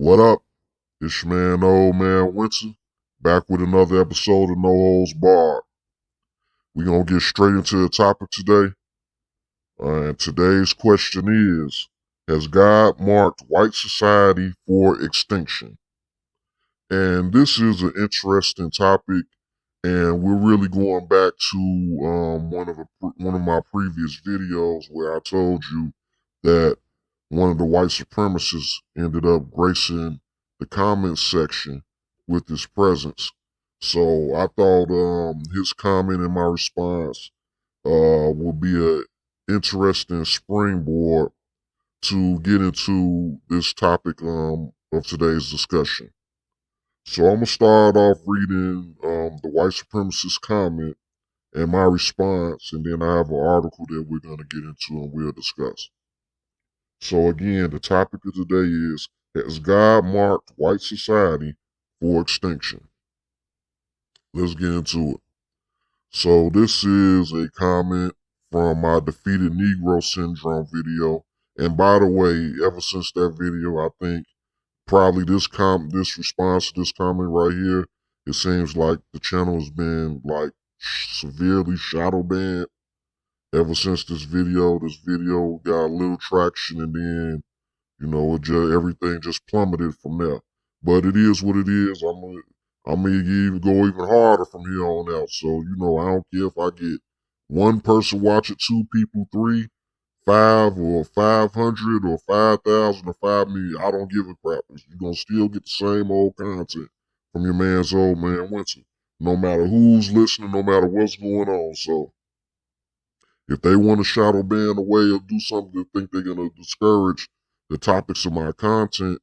What up? It's your man, Old Man Winter, back with another episode of No Holds Barred. We're going to get straight into the topic today. And today's question is, has God marked white society for extinction? And this is an interesting topic, and we're really going back to one of my previous videos where I told you that one of the white supremacists ended up gracing the comments section with his presence. So I thought his comment and my response would be a interesting springboard to get into this topic of today's discussion. So I'm gonna start off reading the white supremacist comment and my response, and then I have an article that we're gonna get into and we'll discuss. So again, the topic of today is, has God marked white society for extinction? Let's get into it. So this is a comment from my Defeated Negro Syndrome video. And by the way, ever since that video, I think probably this response to this comment right here, it seems like the channel has been like severely shadow banned ever since this video. This video got a little traction, and then everything just plummeted from there. But it is what it is. I'm gonna even go even harder from here on out. So I don't care if I get one person watch it, two people, three, five, or 500, or 5,000, or 5 million. I don't give a crap. You're gonna still get the same old content from your man's Old Man Winter, no matter who's listening, no matter what's going on. So if they want to shadow ban away or do something to think they're gonna discourage the topics of my content,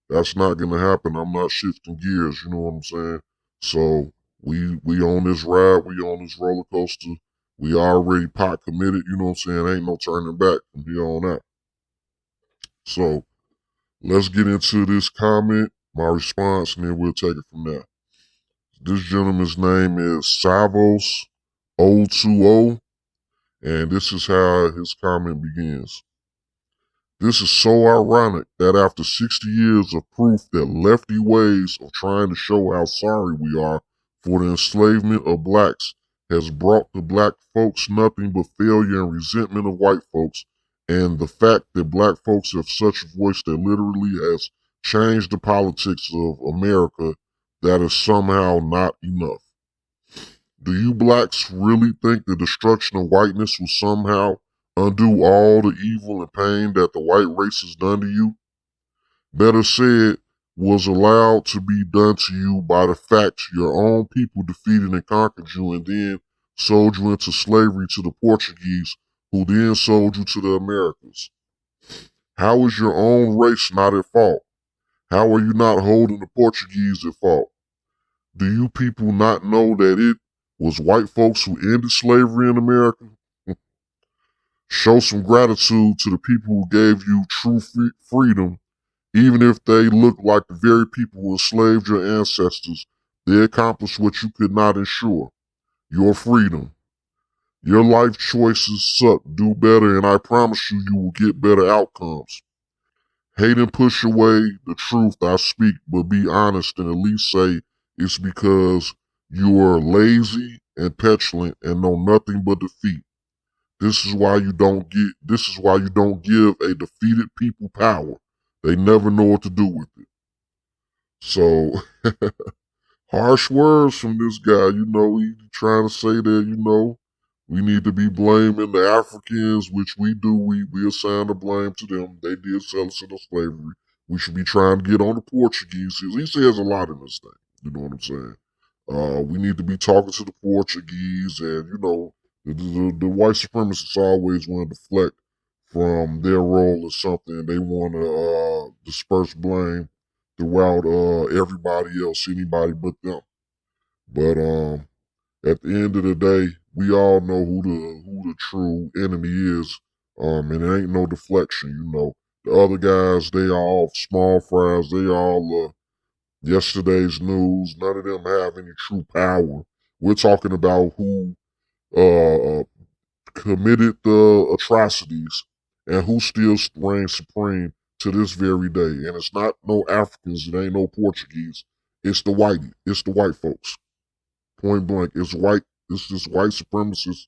that's not gonna happen. I'm not shifting gears, you know what I'm saying? So we on this ride, we on this roller coaster. We already pot committed, you know what I'm saying? Ain't no turning back from here on out. So let's get into this comment, my response, and then we'll take it from there. This gentleman's name is Savos020, and this is how his comment begins. This is so ironic that after 60 years of proof that lefty ways of trying to show how sorry we are for the enslavement of blacks has brought to black folks nothing but failure and resentment of white folks, and the fact that black folks have such a voice that literally has changed the politics of America, that is somehow not enough. Do you blacks really think the destruction of whiteness will somehow undo all the evil and pain that the white race has done to you? Better said, was allowed to be done to you by the fact your own people defeated and conquered you and then sold you into slavery to the Portuguese, who then sold you to the Americans. How is your own race not at fault? How are you not holding the Portuguese at fault? Do you people not know that it was white folks who ended slavery in America? Show some gratitude to the people who gave you true freedom, even if they look like the very people who enslaved your ancestors. They accomplished what you could not ensure, your freedom. Your life choices suck, do better, and I promise you, you will get better outcomes. Hate and push away the truth I speak, but be honest and at least say it's because you are lazy and petulant and know nothing but defeat. This is why you don't give a defeated people power. They never know what to do with it. So harsh words from this guy, he trying to say that, we need to be blaming the Africans, which we do. We assign the blame to them. They did sell us into slavery. We should be trying to get on the Portuguese. He says a lot in this thing. You know what I'm saying? We need to be talking to the Portuguese, and the white supremacists always want to deflect from their role as something. They want to disperse blame throughout everybody else, anybody but them. But at the end of the day, we all know who the true enemy is. And it ain't no deflection. The other guys, they all small fries. They all yesterday's news. None of them have any true power. We're talking about who committed the atrocities and who still reigns supreme to this very day. And it's not no Africans, it ain't no Portuguese. It's the white folks. Point blank. It's this white supremacist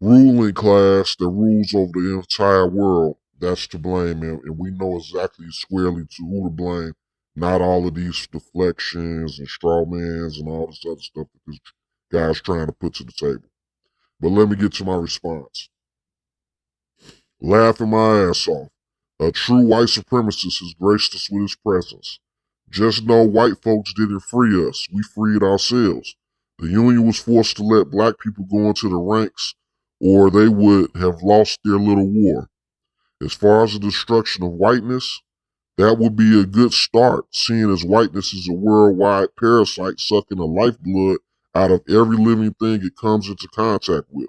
ruling class that rules over the entire world that's to blame. And we know exactly squarely to who to blame. Not all of these deflections and straw mans and all this other stuff that this guy's trying to put to the table. But let me get to my response. Laughing my ass off. A true white supremacist has graced us with his presence. Just know white folks didn't free us. We freed ourselves. The Union was forced to let black people go into the ranks or they would have lost their little war. As far as the destruction of whiteness, that would be a good start, seeing as whiteness is a worldwide parasite sucking the lifeblood out of every living thing it comes into contact with.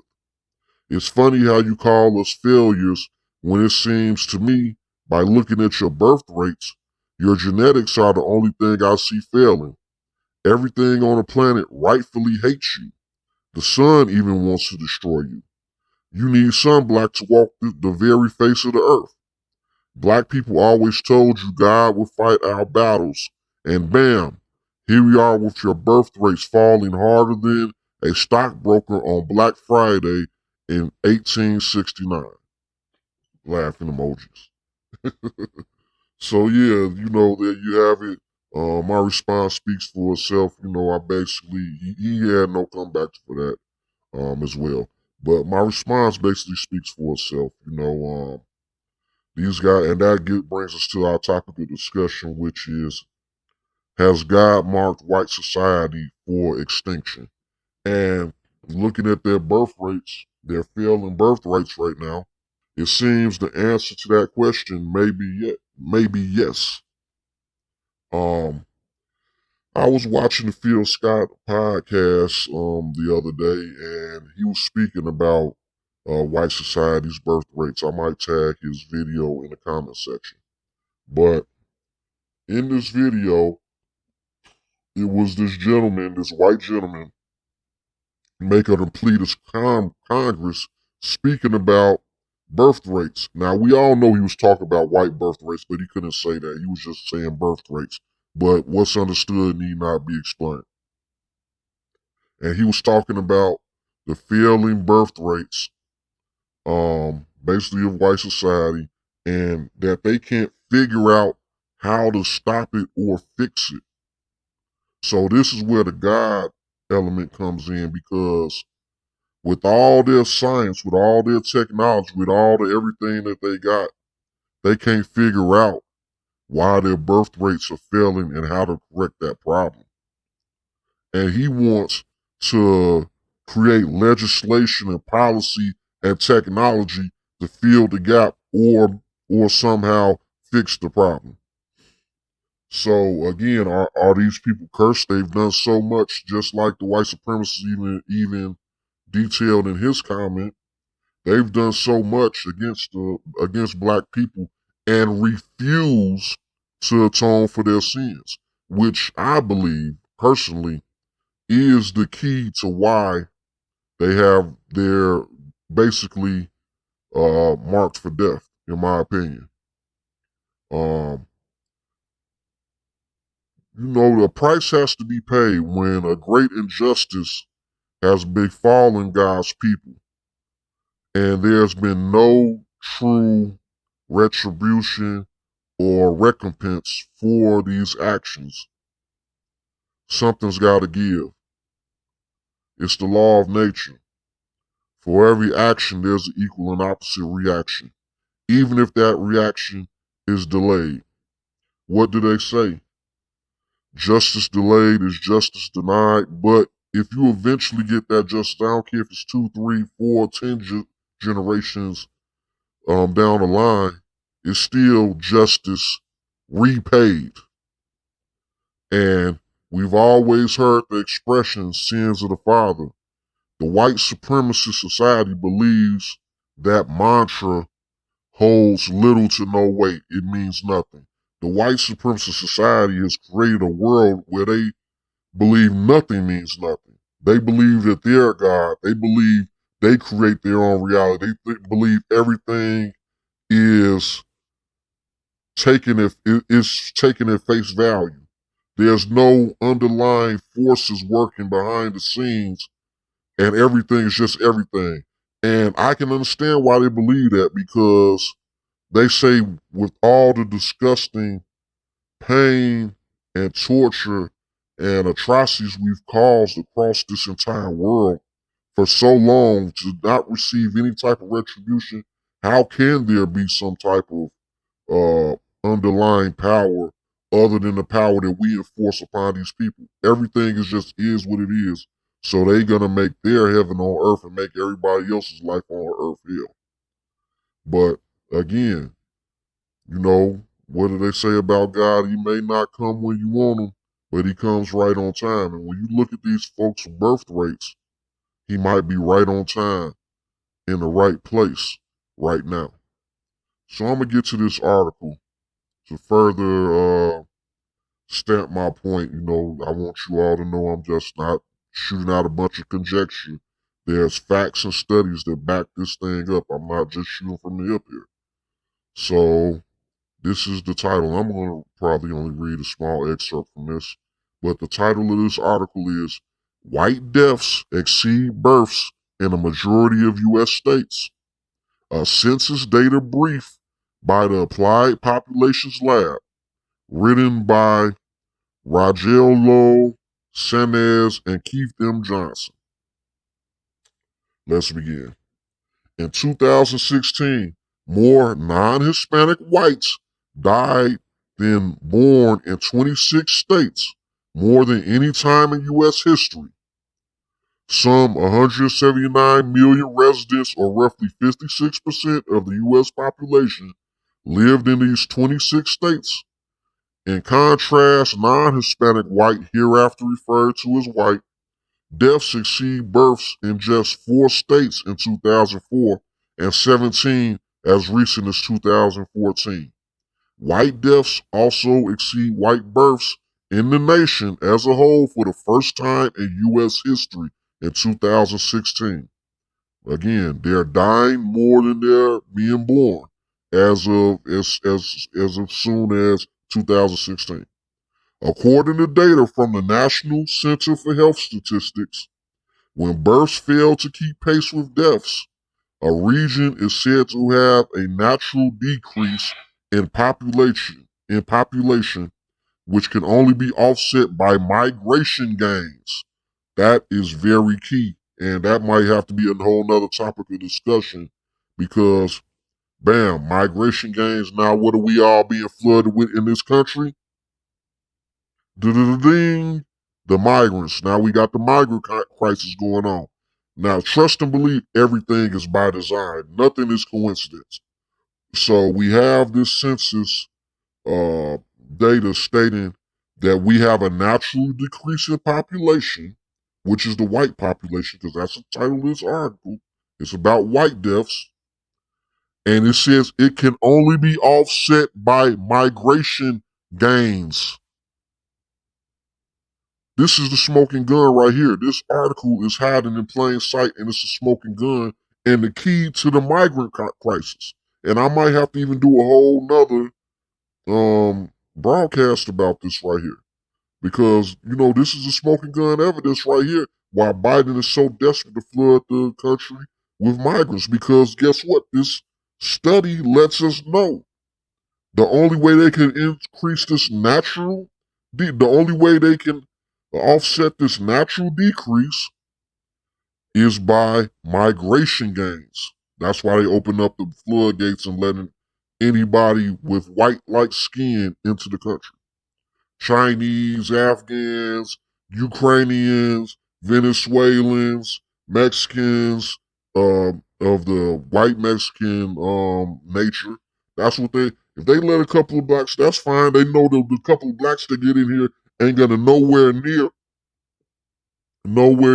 It's funny how you call us failures when it seems to me, by looking at your birth rates, your genetics are the only thing I see failing. Everything on the planet rightfully hates you. The sun even wants to destroy you. You need sunblock to walk the very face of the earth. Black people always told you God would fight our battles. And bam, here we are with your birth rates falling harder than a stockbroker on Black Friday in 1869. Laughing emojis. So yeah, there you have it. My response speaks for itself. I basically, he had no comeback for that as well. But my response basically speaks for itself. These guys, and brings us to our topic of discussion, which is, has God marked white society for extinction? And looking at their birth rates, their failing birth rates right now, it seems the answer to that question may be yes. I was watching the Phil Scott podcast the other day, and he was speaking about white society's birth rates. I might tag his video in the comment section. But in this video, it was this white gentleman, making a plea to Congress, speaking about birth rates. Now, we all know he was talking about white birth rates, but he couldn't say that. He was just saying birth rates. But what's understood need not be explained. And he was talking about the failing birth rates, basically of white society, and that they can't figure out how to stop it or fix it. So this is where the God element comes in, because with all their science, with all their technology, with all the everything that they got, they can't figure out why their birth rates are failing and how to correct that problem. And he wants to create legislation and policy and technology to fill the gap or somehow fix the problem. So again, are these people cursed? They've done so much, just like the white supremacists even detailed in his comment. They've done so much against black people and refuse to atone for their sins, which I believe personally is the key to why they have their basically marked for death, in my opinion. Um, the price has to be paid when a great injustice has befallen God's people, and there's been no true retribution or recompense for these actions. Something's got to give. It's the law of nature. For every action, there's an equal and opposite reaction, even if that reaction is delayed. What do they say? Justice delayed is justice denied. But if you eventually get that justice, I don't care if it's 2, 3, 4, 10 generations down the line, it's still justice repaid. And we've always heard the expression, sins of the father. The white supremacist society believes that mantra holds little to no weight. It means nothing. The white supremacist society has created a world where they believe nothing means nothing. They believe that they're God. They believe they create their own reality. They believe everything is it's taken at face value. There's no underlying forces working behind the scenes, and everything is just everything. And I can understand why they believe that, because they say with all the disgusting pain and torture and atrocities we've caused across this entire world for so long, to not receive any type of retribution, how can there be some type of underlying power other than the power that we enforce upon these people? Everything is what it is. So they gonna make their heaven on earth and make everybody else's life on earth hell. But again, what do they say about God? He may not come when you want him, but he comes right on time. And when you look at these folks' birth rates, he might be right on time in the right place right now. So I'm gonna get to this article to further stamp my point. I want you all to know I'm just not shooting out a bunch of conjecture. There's facts and studies that back this thing up. I'm not just shooting from the hip here. So this is the title. I'm going to probably only read a small excerpt from this. But the title of this article is White Deaths Exceed Births in a Majority of U.S. States. A census data brief by the Applied Populations Lab, written by Rogelio Sanez and Keith M. Johnson. Let's begin. In 2016, more non-Hispanic whites died than born in 26 states, more than any time in U.S. history. Some 179 million residents, or roughly 56% of the U.S. population, lived in these 26 states. In contrast, non-Hispanic white, hereafter referred to as white, deaths exceed births in just 4 states in 2004 and 17 as recent as 2014. White deaths also exceed white births in the nation as a whole for the first time in U.S. history in 2016. Again, they're dying more than they're being born as of soon as 2016. According to data from the National Center for Health Statistics, when births fail to keep pace with deaths, a region is said to have a natural decrease in population, which can only be offset by migration gains. That is very key, and that might have to be a whole nother topic of discussion, because bam, migration gains. Now, what are we all being flooded with in this country? Ding, the migrants. Now we got the migrant crisis going on. Now, trust and believe everything is by design. Nothing is coincidence. So we have this census uh, data stating that we have a natural decrease in population, which is the white population, because that's the title of this article. It's about white deaths. And it says it can only be offset by migration gains. This is the smoking gun right here. This article is hiding in plain sight, and it's a smoking gun and the key to the migrant crisis. And I might have to even do a whole nother broadcast about this right here, because this is a smoking gun evidence right here why Biden is so desperate to flood the country with migrants. Because guess what? This study lets us know the only way they can increase this the only way they can offset this natural decrease is by migration gains. That's why they open up the floodgates and letting anybody with white-like skin into the country. Chinese, Afghans, Ukrainians, Venezuelans, Mexicans, of the white Mexican nature. That's what if they let a couple of blacks, that's fine. They know the couple of blacks that get in here ain't gonna nowhere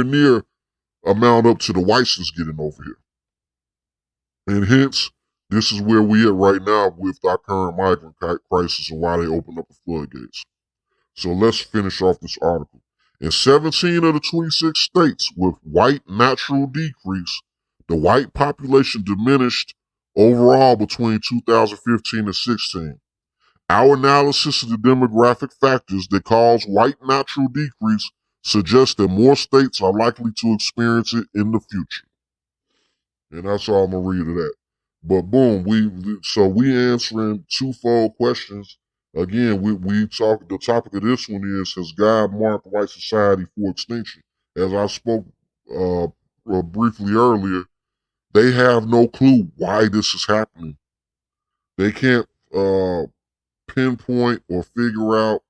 near amount up to the whites that's getting over here. And hence, this is where we at right now with our current migrant crisis and why they open up the floodgates. So let's finish off this article. In 17 of the 26 states with white natural decrease, the white population diminished overall between 2015 and 16. Our analysis of the demographic factors that cause white natural decrease suggests that more states are likely to experience it in the future. And that's all I'm gonna read of that. But boom, we answering twofold questions. Again, we talk. The topic of this one is: has God marked white society for extinction? As I spoke briefly earlier, they have no clue why this is happening. They can't pinpoint or figure out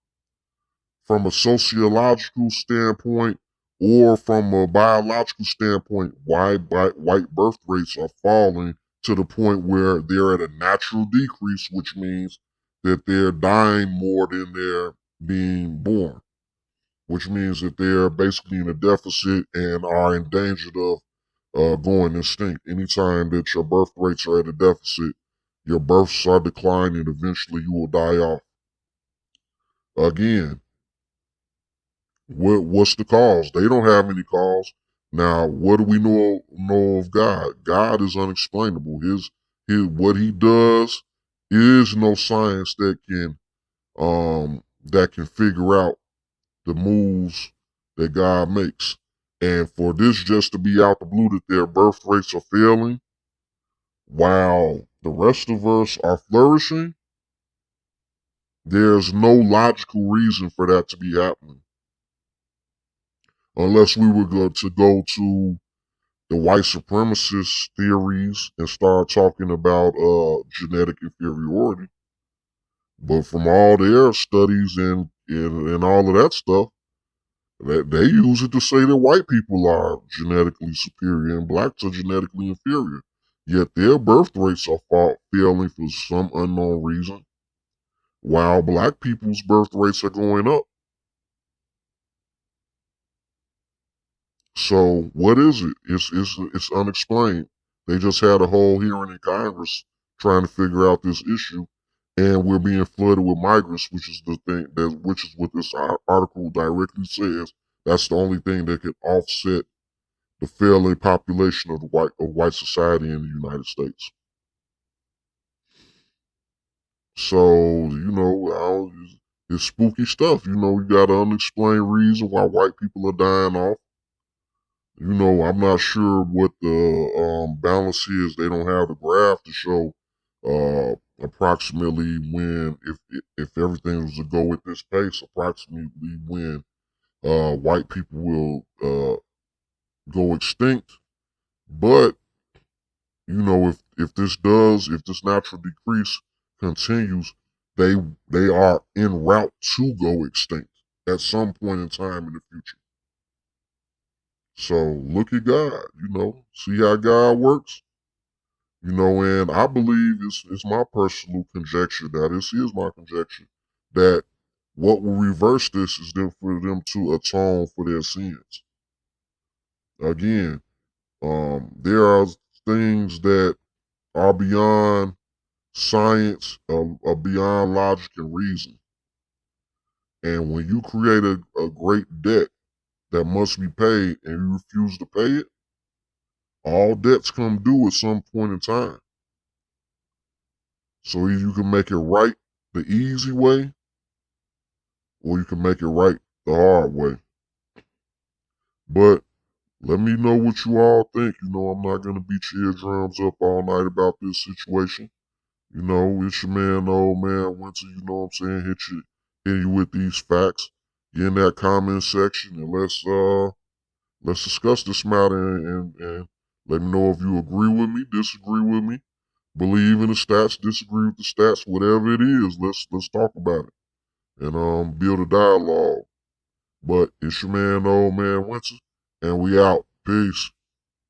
from a sociological standpoint or from a biological standpoint why white birth rates are falling to the point where they're at a natural decrease, which means that they're dying more than they're being born, which means that they're basically in a deficit and are in danger of going extinct. Anytime that your birth rates are at a deficit, your births are declining, eventually you will die off. Again, what's the cause? They don't have any cause. Now, what do we know of God? God is unexplainable. His what he does is no science that can figure out the moves that God makes. And for this just to be out the blue that their birth rates are failing while the rest of us are flourishing, there's no logical reason for that to be happening. Unless we were going to go to the white supremacist theories and start talking about genetic inferiority. But from all their studies and all of that stuff, that they use it to say that white people are genetically superior and blacks are genetically inferior. Yet their birth rates are failing for some unknown reason, while black people's birth rates are going up. So what is it? It's unexplained. They just had a whole hearing in Congress trying to figure out this issue, and we're being flooded with migrants, which is the thing which is what this article directly says. That's the only thing that can offset the failing population of white society in the United States. So it's spooky stuff. You got an unexplained reason why white people are dying off. I'm not sure what the balance is. They don't have the graph to show approximately when, if everything was to go at this pace, approximately when white people will go extinct. But if this natural decrease continues, they they are en route to go extinct at some point in time in the future. So look at God, see how God works. And I believe it's my personal conjecture that this is my conjecture that what will reverse this is for them to atone for their sins. Again, there are things that are beyond science, are beyond logic and reason. And when you create a great debt that must be paid and you refuse to pay it, all debts come due at some point in time. So either you can make it right the easy way, or you can make it right the hard way. But let me know what you all think. I'm not going to beat your eardrums up all night about this situation. It's your man, the old man Winter, what I'm saying? Hit you with these facts. Get in that comment section and let's discuss this matter and let me know if you agree with me, disagree with me, believe in the stats, disagree with the stats, whatever it is. Let's talk about it and build a dialogue. But it's your man, the old man Winter, and we out. Peace.